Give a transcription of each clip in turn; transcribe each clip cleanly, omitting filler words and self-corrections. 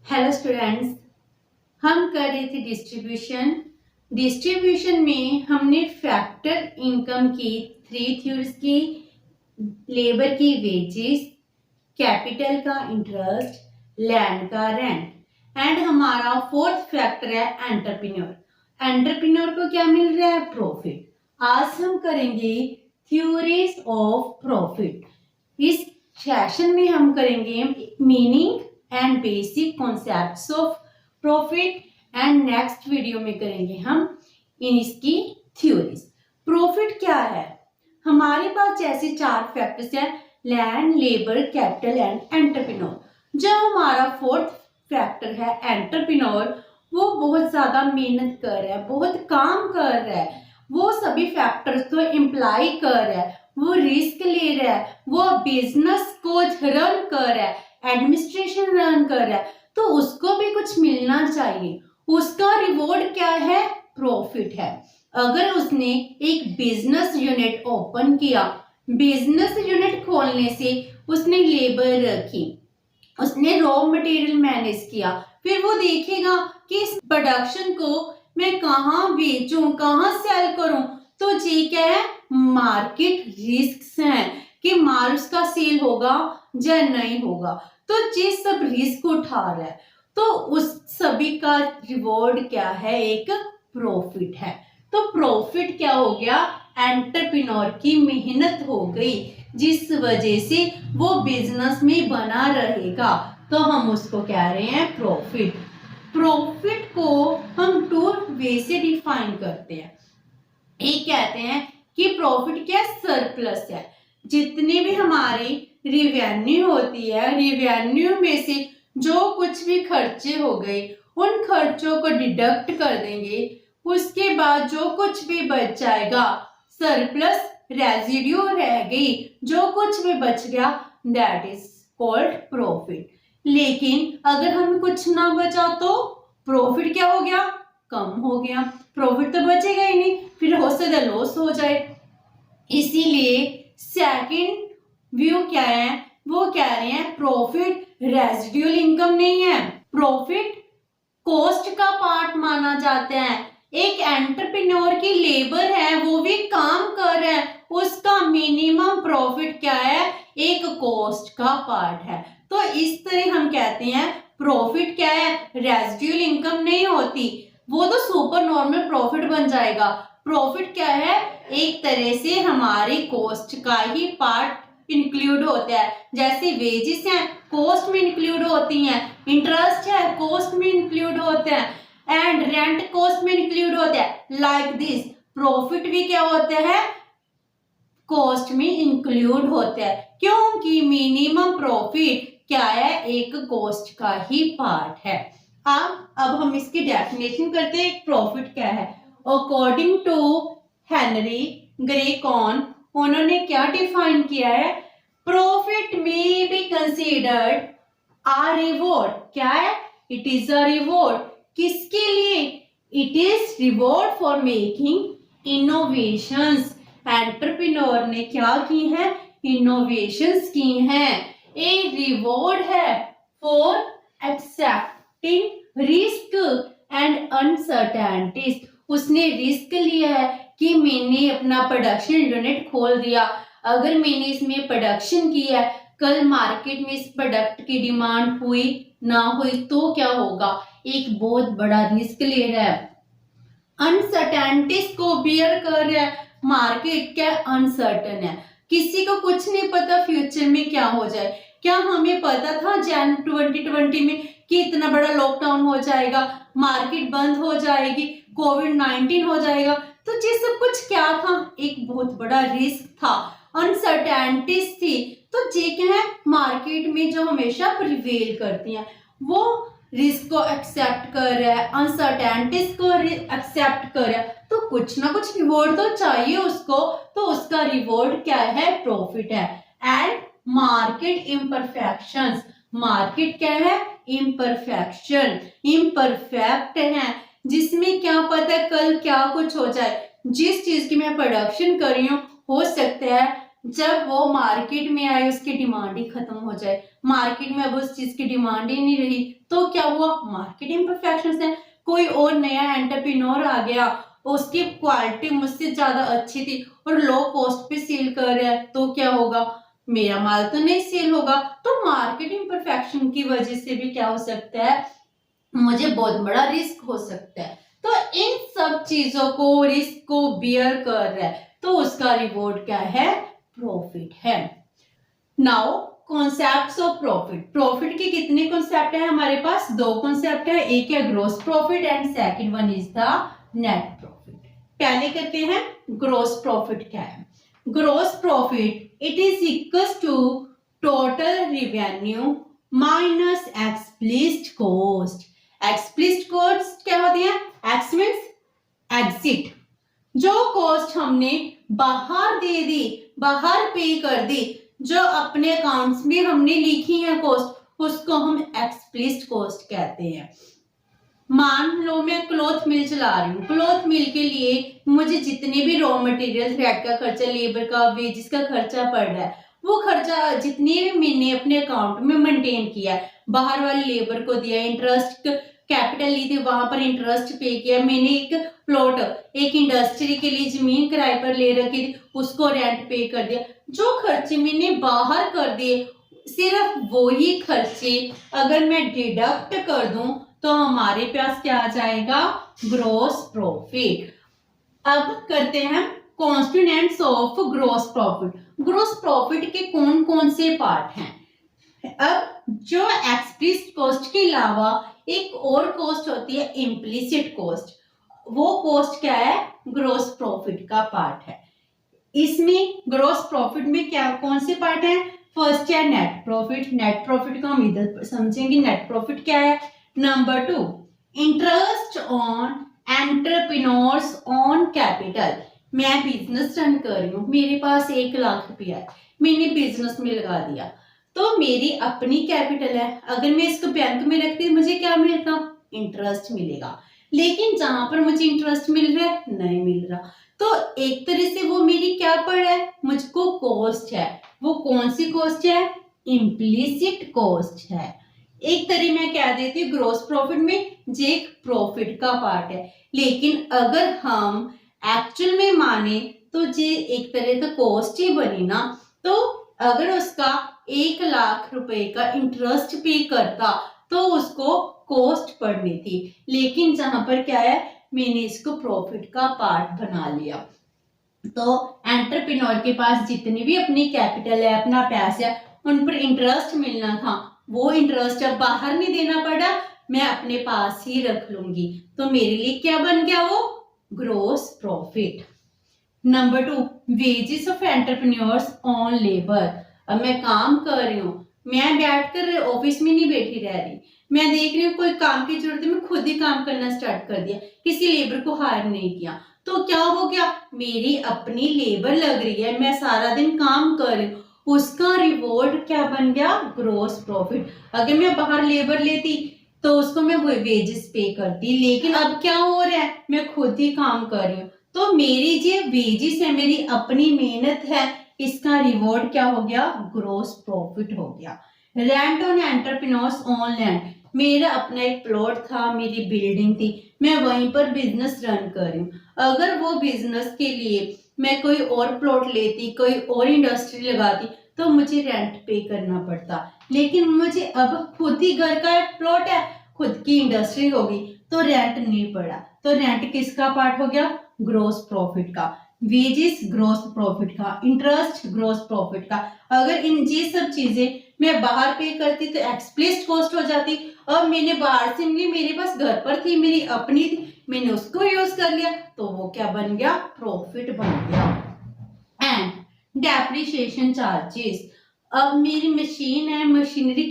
Hello students, हम कर रहे थे डिस्ट्रीब्यूशन में हमने फैक्टर इनकम की 3 थ्योरीज की, लेबर की वेजेस, कैपिटल का इंटरेस्ट, लैंड का रेंट एंड हमारा 4th फैक्टर है एंटरप्रेन्योर। एंटरप्रेन्योर को क्या मिल रहा है? प्रॉफिट। आज हम करेंगे थ्योरीज ऑफ प्रॉफिट। इस सेशन में हम करेंगे meaning and basic concepts of profit and next video में करेंगे हम इसकी थ्योरीज। प्रॉफिट क्या है? हमारे पास जैसे 4 फैक्टर्स हैं, land, labour, capital and entrepreneur. जो हमारा 4th फैक्टर है एंटरप्रेन्योर, वो बहुत ज्यादा मेहनत कर रहा है, बहुत काम कर रहा है, वो सभी फैक्टर्स को इम्प्लाई कर रहा है, वो रिस्क ले रहा है, वो बिजनेस को रन कर रहा है, एडमिनिस्ट्रेशन रन कर रहा है, तो उसको भी कुछ मिलना चाहिए। उसका रिवॉर्ड क्या है? प्रॉफिट है। अगर उसने एक बिजनेस यूनिट ओपन किया, बिजनेस यूनिट खोलने से उसने लेबर रखी, उसने रॉ मटेरियल मैनेज किया, फिर वो देखेगा कि इस प्रोडक्शन को मैं कहाँ बेचूं, कहाँ सेल करूं, तो ये क्या है? मार्केट रिस्क हैं कि माल उसका सेल होगा या नहीं होगा। तो ये सब रिस्क उठा रहा है, तो उस सभी का रिवॉर्ड क्या है? एक प्रॉफिट है। तो प्रॉफिट क्या हो गया? एंटरप्रेन्योर की मेहनत हो गई, जिस वजह से वो बिजनेस में बना रहेगा, तो हम उसको कह रहे हैं प्रॉफिट। प्रॉफिट को हम 2 वे से डिफाइन करते हैं। एक कहते हैं कि प्रॉफिट क्या? सरप्लस है। जितने भी हमारी रिवेन्यू होती है, रिवेन्यू में से जो कुछ भी खर्चे हो गए, उन खर्चों को डिडक्ट कर देंगे, उसके बाद जो कुछ भी बच जाएगा, सरप्लस रेजिड्यू रह गई, जो कुछ भी बच गया, दैट इज कॉल्ड प्रॉफिट। लेकिन अगर हमें कुछ ना बचा तो प्रॉफिट क्या हो गया? कम हो गया। प्रॉफिट तो बचेगा ही नहीं, फिर हो सकता है लॉस हो जाए। इसीलिए सेकंड व्यू क्या है? वो कह रहे हैं प्रॉफिट रेजिडुअल इनकम नहीं है, प्रॉफिट कॉस्ट का पार्ट माना जाता है। एक एंटरप्रेन्योर की लेबर है, वो भी काम कर रहा है, उसका मिनिमम प्रॉफिट क्या है? एक कॉस्ट का पार्ट है। तो इस तरह हम कहते हैं प्रॉफिट क्या है? रेजिडुअल इनकम नहीं होती, वो तो सुपर नॉर्मल प्रॉफिट बन जाएगा। प्रॉफिट क्या है? एक तरह से हमारी कॉस्ट का ही पार्ट इंक्लूड होता है। जैसे वेजेस हैं, कॉस्ट में इंक्लूड होती हैं, इंटरेस्ट है, कॉस्ट में इंक्लूड होता है, एंड रेंट कॉस्ट में इंक्लूड होता है। लाइक दिस प्रॉफिट भी क्या होता है? कॉस्ट में इंक्लूड होता है, क्योंकि मिनिमम प्रॉफिट क्या है? एक कॉस्ट का ही पार्ट है। अब हम इसकी डेफिनेशन करते हैं, प्रॉफिट क्या है। अकॉर्डिंग टू हेनरी ग्रेकॉन, उन्होंने क्या डिफाइन किया है? प्रॉफिट में बी कंसीडर्ड आ रिवॉर्ड। क्या है? It is a reward. किसके लिए? It is reward for making innovations. Entrepreneur ने क्या की है? इनोवेशंस की हैं। ए रिवॉर्ड है for accepting risk and uncertainties. उसने रिस्क लिया है कि मैंने अपना प्रोडक्शन यूनिट खोल दिया, अगर मैंने इसमें प्रोडक्शन किया है, कल मार्केट में इस प्रोडक्ट की डिमांड हुई ना हुई तो क्या होगा? एक बहुत बड़ा रिस्क ले रहा है, अनसर्टेनिटीज को बियर कर रहा है। मार्केट क्या अनसर्टन है, किसी को कुछ नहीं पता फ्यूचर में क्या हो जाए। क्या हमें पता था जन 2020 में कि इतना बड़ा लॉकडाउन हो जाएगा, मार्केट बंद हो जाएगी, कोविड-19 हो जाएगा? तो ये सब कुछ क्या था? एक बहुत बड़ा रिस्क था, अनसर्टेनिटीज थी। तो ये क्या है? मार्केट में जो हमेशा प्रिवेल करती हैं, वो रिस्क को एक्सेप्ट कर रहा है, अनसर्टेनिटीज को एक्सेप्ट कर रहा है, तो कुछ ना कुछ रिवॉर्ड तो चाहिए उसको। तो उसका रिवॉर्ड क्या है? प्रॉफिट है। एंड मार्केट इम्परफेक्शंस, मार्केट क्या है? इम्परफेक्शन, इम्परफेक्ट है, जिसमें क्या पता कल क्या कुछ हो जाए। जिस चीज की मैं प्रोडक्शन कर रही हूँ, हो सकता है जब वो मार्केट में आए उसकी डिमांड ही खत्म हो जाए, मार्केट में अब उस चीज की डिमांड ही नहीं रही, तो क्या हुआ, मार्केट इम्परफेक्शंस है। कोई और नया एंटरप्रेन्योर आ गया, उसकी क्वालिटी मुझसे ज्यादा अच्छी थी और लो कॉस्ट पे सेल कर रहा है, तो क्या होगा, मेरा माल तो नहीं सेल होगा। तो मार्केट इम्परफेक्शन की वजह से भी क्या हो सकता है, मुझे बहुत बड़ा रिस्क हो सकता है। तो इन सब चीजों को, रिस्क को बियर कर रहा है, तो उसका रिवॉर्ड क्या है, प्रॉफिट है। Now concepts of profit. Profit के कितने कॉन्सेप्ट है हमारे पास, दो कॉन्सेप्ट है, एक है gross profit and second one is the net profit. पहले करते हैं ग्रॉस प्रॉफिट क्या है। Gross profit it is equals to total revenue minus explicit cost. Explicit cost क्या होती है, एक्स मीन्स एग्जिट, जो कॉस्ट हमने बाहर दे दी, बाहर पे कर दी, जो अपने अकाउंट्स में हमने लिखी है कॉस्ट, उसको हम एक्सप्लिसिट कॉस्ट कहते हैं। मान लो मैं क्लॉथ मिल चला रही हूँ, क्लॉथ मिल के लिए मुझे जितने भी रॉ मटेरियल, थ्रेड का खर्चा, लेबर का, वेजिस का खर्चा पड़ रहा है, वो खर्चा जितने भी मैंने अपने अकाउंट में मेंटेन किया है, बाहर वाले लेबर को दिया, इंटरेस्ट कैपिटल ली थी, वहां पर इंटरेस्ट पे किया, मैंने एक प्लॉट, एक इंडस्ट्री के लिए जमीन किराए पर ले रखी थी, उसको रेंट पे कर दिया। जो खर्चे मैंने बाहर कर दिए, सिर्फ वही खर्चे अगर मैं डिडक्ट कर दूं तो हमारे पास क्या आ जाएगा, ग्रॉस प्रॉफिट। अब करते हैं constituents of gross profit. Gross profit के कौन कौन से पार्ट हैं। अब जो एक्सप्लिसिट कॉस्ट के अलावा एक और कॉस्ट होती है इम्प्लिसिट कॉस्ट, वो कॉस्ट क्या है, ग्रॉस प्रॉफिट का पार्ट है। इसमें ग्रॉस प्रॉफिट में क्या कौन से पार्ट है, फर्स्ट है नेट प्रॉफिट। नेट प्रॉफिट को हम इधर समझेंगे, नेट प्रॉफिट क्या है। Number 2 interest on entrepreneurs on capital. मैं बिजनेस रन कर रही हूँ, मेरे पास 1,00,000 रुपया है, मैंने बिजनेस में लगा दिया, तो मेरी अपनी कैपिटल है, अगर मैं इसको बैंक में रखती मुझे क्या मिलता, इंटरेस्ट मिलेगा। लेकिन जहां पर मुझे इंटरेस्ट मिल रहा है, नहीं मिल रहा, तो एक तरह से वो मेरी क्या पड़ रहा है, मुझको कॉस्ट है। वो कौन सी कॉस्ट है, इम्प्लिसिट कॉस्ट है। एक तरह मैं कह देती हूँ ग्रॉस प्रॉफिट में जे एक प्रॉफिट का पार्ट है, लेकिन अगर हम एक्चुअल में माने तो जे एक तरह का कॉस्ट ही बनी ना। तो अगर उसका 1,00,000 रुपए का इंटरेस्ट पे करता तो उसको कॉस्ट पड़नी थी, लेकिन जहां पर क्या है, मैंने इसको प्रॉफिट का पार्ट बना लिया। तो एंटरप्रेन्योर के पास जितनी भी अपनी कैपिटल है, अपना पैसा है, उन पर इंटरेस्ट मिलना था, वो इंटरेस्ट अब बाहर नहीं देना पड़ा, मैं अपने पास ही रख लूंगी, तो मेरे लिए क्या बन गया, वो gross profit. Number 2 wages of entrepreneurs on labour. अब मैं काम कर रही हूँ, मैं बैठकर ऑफिस में नहीं बैठी रह रही, मैं देख रही हूँ कोई काम की जरूरत है, मैं खुद ही काम करना स्टार्ट कर दिया, किसी लेबर को हायर नहीं किया, तो क्या हो गया, मेरी अपनी लेबर लग रही है, मैं सारा दिन काम कर रही हूँ, उसका रिवॉर्ड क्या बन गया, ग्रॉस प्रॉफिट। अगर मैं बाहर लेबर लेती तो उसको मैं वेजेस पे करती, लेकिन अब क्या हो रहा है, मैं खुद ही काम कर रही हूँ, तो मेरी जो वेजेस है, मेरी अपनी मेहनत है, इसका रिवॉर्ड क्या हो गया, ग्रॉस प्रॉफिट हो गया। Rent on entrepreneurs on land. मेरा अपना एक प्लॉट था, मेरी बिल्डिंग थी, मैं वहीं पर बिजनेस रन कर रही हूँ, अगर वो बिजनेस के लिए मैं कोई और प्लॉट लेती, कोई और इंडस्ट्री लगाती, तो मुझे रेंट पे करना पड़ता, लेकिन मुझे अब खुद ही घर का प्लॉट है, खुद की इंडस्ट्री होगी, तो रेंट नहीं पड़ा, तो रेंट किसका पार्ट हो गया, ग्रॉस प्रॉफिट का। वेजेस ग्रॉस प्रॉफिट का, इंटरेस्ट ग्रॉस प्रॉफिट का। अगर इन ये सब चीजें मैं बाहर पे करती तो एक्सप्लिसिट कॉस्ट हो जाती, अब मैंने बाहर से नहीं, मेरे पास घर पर थी, मेरी अपनी थी, मैंने उसको यूज कर लिया, तो वो क्या बन गया, प्रॉफिट बन गया। And depreciation charges. अब मेरी मशीन है, मशीनरी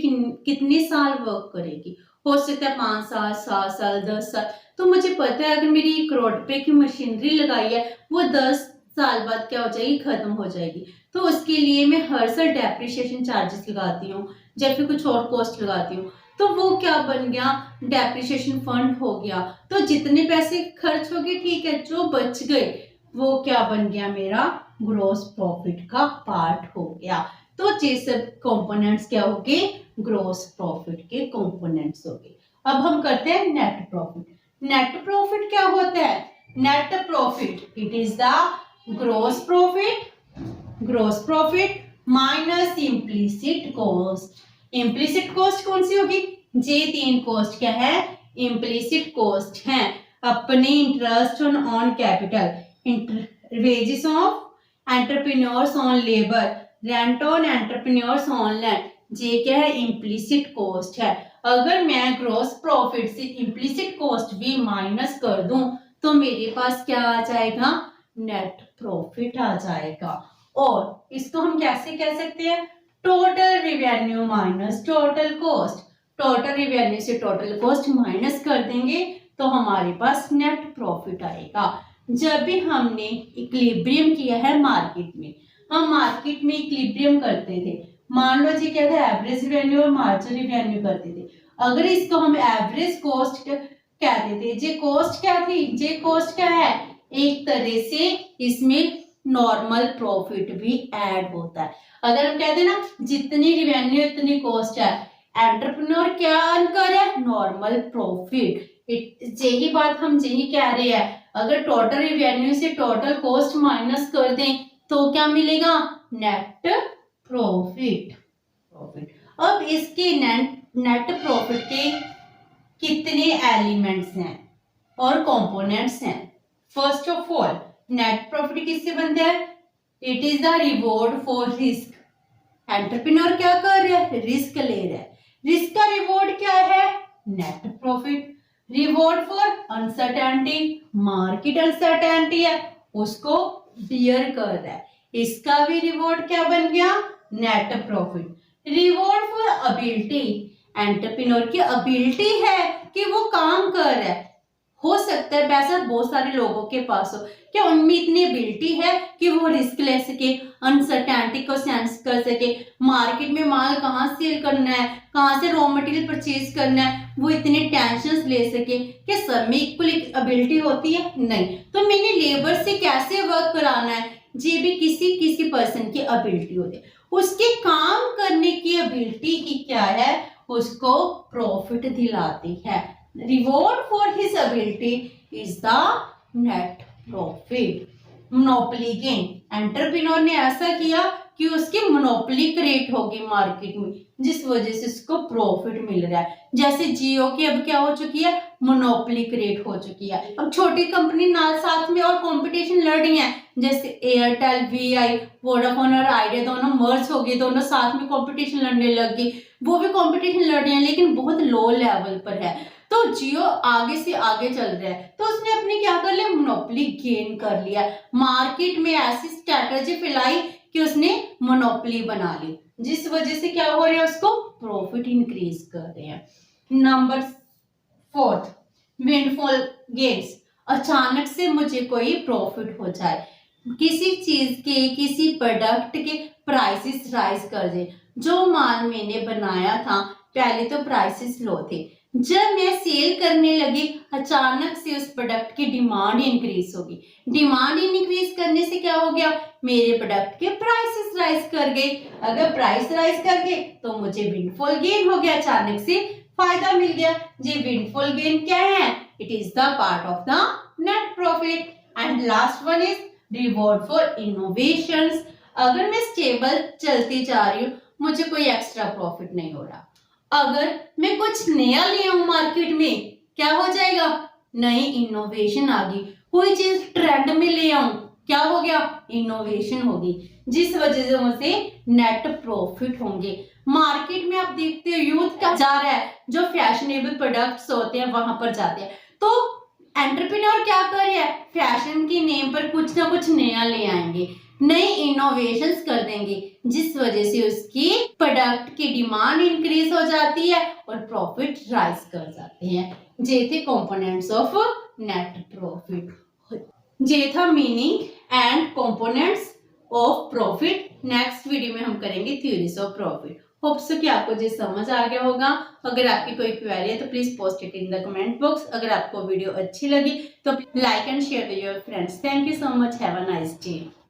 कितने साल वर्क करेगी, हो सकता है 5 साल, 7 साल, 10 साल, तो मुझे पता है अगर मेरी 1 करोड़ रुपए की मशीनरी लगाई है, वो 10 साल बाद क्या हो जाएगी, खत्म हो जाएगी, तो उसके लिए मैं हर साल डेप्रिसिएशन चार्जेस लगाती हूँ, या फिर कुछ और कॉस्ट लगाती हूँ, तो वो क्या बन गया, डेप्रिसिएशन फंड हो गया। तो जितने पैसे खर्च हो गए ठीक है, जो बच गए वो क्या बन गया, मेरा ग्रॉस प्रॉफिट का पार्ट हो गया। तो ये सब कंपोनेंट्स क्या हो गए, ग्रॉस प्रॉफिट के कंपोनेंट्स हो गए। अब हम करते हैं नेट प्रॉफिट। नेट प्रॉफिट क्या होता है, net profit it is the gross profit minus implicit cost. Implicit cost कौन सी होगी, ये तीन कॉस्ट क्या है, इम्प्लिसिट कॉस्ट है। अपने interest on capital, wages of entrepreneurs on labour, rent on entrepreneurs on land, ये क्या है, इम्प्लिसिट कॉस्ट है। अगर मैं ग्रॉस प्रॉफिट से इम्प्लिसिट कॉस्ट भी माइनस कर दूं तो मेरे पास क्या आ जाएगा, नेट प्रॉफिट आ जाएगा। और इसको हम कैसे कह सकते हैं, total revenue minus total cost. Total revenue से टोटल कॉस्ट माइनस कर देंगे तो हमारे पास नेट प्रॉफिट आएगा। जब भी हमने इक्विलिब्रियम किया है मार्केट में, हम मार्केट में इक्विलिब्रियम करते थे, मान लो जी क्या था, एवरेज रिवेन्यू और मार्जिनल रिवेन्यू करते थे। अगर इसको हम एवरेज कॉस्ट कहते थे, जे कॉस्ट क्या थी, जे कॉस्ट क्या है, एक तरह से इसमें नॉर्मल प्रॉफिट भी ऐड होता है। अगर हम कहते हैं ना जितनी रिवेन्यू इतनी कॉस्ट है, एंटरप्रेन्योर क्या अर्न कर रहा है, नॉर्मल प्रॉफिट। यही बात हम यही कह रहे हैं, अगर टोटल रिवेन्यू से टोटल कॉस्ट माइनस कर दें तो क्या मिलेगा, नेट प्रॉफिट। अब इसके नेट प्रॉफिट के कितने एलिमेंट्स हैं और कंपोनेंट्स हैं। First of all, net profit किससे बनता है, it is the reward for risk. Entrepreneur क्या कर रहा है, रिस्क ले रहा है, रिस्क का रिवॉर्ड क्या है, net profit. Reward for uncertainty, market uncertainty है उसको बियर कर रहा है, इसका भी रिवॉर्ड क्या बन गया, net profit. Reward for ability, entrepreneur की अबिलिटी है कि वो काम कर रहा है। हो सकता है पैसा बहुत सारे लोगों के पास हो, क्या उनमें इतनी एबिलिटी है कि वो रिस्क ले सके, अनसर्टेनिटी को सेंस कर सके, मार्केट में माल कहाँ सेल करना है, कहाँ से रॉ मटेरियल परचेज करना है, वो इतने टेंशन ले सके। क्या सब में इक्वल एबिलिटी होती है, नहीं। तो मैंने लेबर से कैसे वर्क कराना है, ये भी किसी किसी पर्सन की एबिलिटी होती है, उसके काम करने की एबिलिटी ही क्या है, उसको प्रॉफिट दिलाती है। Reward for his ability is the net profit. Monopoly gain, entrepreneur ने ऐसा किया कि उसकी मोनोपोली क्रिएट होगी मार्केट में, जिस वजह से उसको प्रॉफिट मिल रहा है। जैसे जियो की अब क्या हो चुकी है, मोनोपोली क्रिएट हो चुकी है। अब छोटी कंपनी ना साथ में और कंपटीशन लड़ रही है, जैसे एयरटेल, वीआई, वोडाफोन और आइडिया दोनों मर्ज हो गए, दोनों साथ में कंपटीशन लड़ने लग गई। वो भी कंपटीशन लड़ रहे हैं लेकिन बहुत लो लेवल पर है। तो जियो आगे से आगे चल रहा है, तो उसने अपने क्या कर लिया, मोनोपोली गेन कर लिया। मार्केट में ऐसी स्ट्रैटेजी फैलाई कि उसने मोनोपोली बना ली, जिस वजह से क्या हो रहा है, उसको प्रॉफिट इंक्रीज कर रहे हैं। नंबर 4, विंडफॉल गेन्स, अचानक से मुझे कोई प्रॉफिट हो जाए, किसी चीज के, किसी प्रोडक्ट के प्राइसेस राइज कर दे। जो माल मैंने बनाया था पहले तो प्राइसेस लो थे, जब मैं सेल करने लगी अचानक से उस प्रोडक्ट की डिमांड इंक्रीज होगी। डिमांड इंक्रीज करने से क्या हो गया, मेरे प्रोडक्ट के प्राइसेस राइज कर गए। अगर प्राइस राइज कर गए तो मुझे विंडफॉल गेन हो गया, अचानक से फायदा मिल गया। ये विंडफॉल गेन क्या है, it is the part of the net profit. And last one is reward for innovations. अगर मैं स्टेबल चलती जा रही हूँ, मुझे कोई एक्स्ट्रा प्रॉफिट नहीं हो रहा, अगर मैं कुछ नया ले आऊं मार्केट में, क्या हो जाएगा, नई इनोवेशन आ गई, कोई चीज ट्रेंड में ले आऊं, क्या हो गया, इनोवेशन होगी, जिस वजह से मुझे नेट प्रॉफिट होंगे। मार्केट में आप देखते हो यूथ क्या जा रहा है, जो फैशनेबल प्रोडक्ट्स होते हैं वहां पर जाते हैं, तो एंटरप्रेन्योर क्या कर रहे हैं, फैशन की नेम पर कुछ ना कुछ नया ले आएंगे, नई इनोवेशंस कर देंगे, जिस वजह से उसकी प्रोडक्ट की डिमांड इंक्रीज हो जाती है और प्रॉफिट राइज कर जाते हैं। ये थे कंपोनेंट्स ऑफ नेट प्रॉफिट। ये था meaning and components of profit. Next video में हम करेंगे theories of profit. Hope so कि आपको ये समझ आ गया होगा। अगर आपकी कोई क्वेरी है तो please post it in the comment box. अगर आपको वीडियो अच्छी लगी तो like and share with your friends. Thank you so much, have a nice day.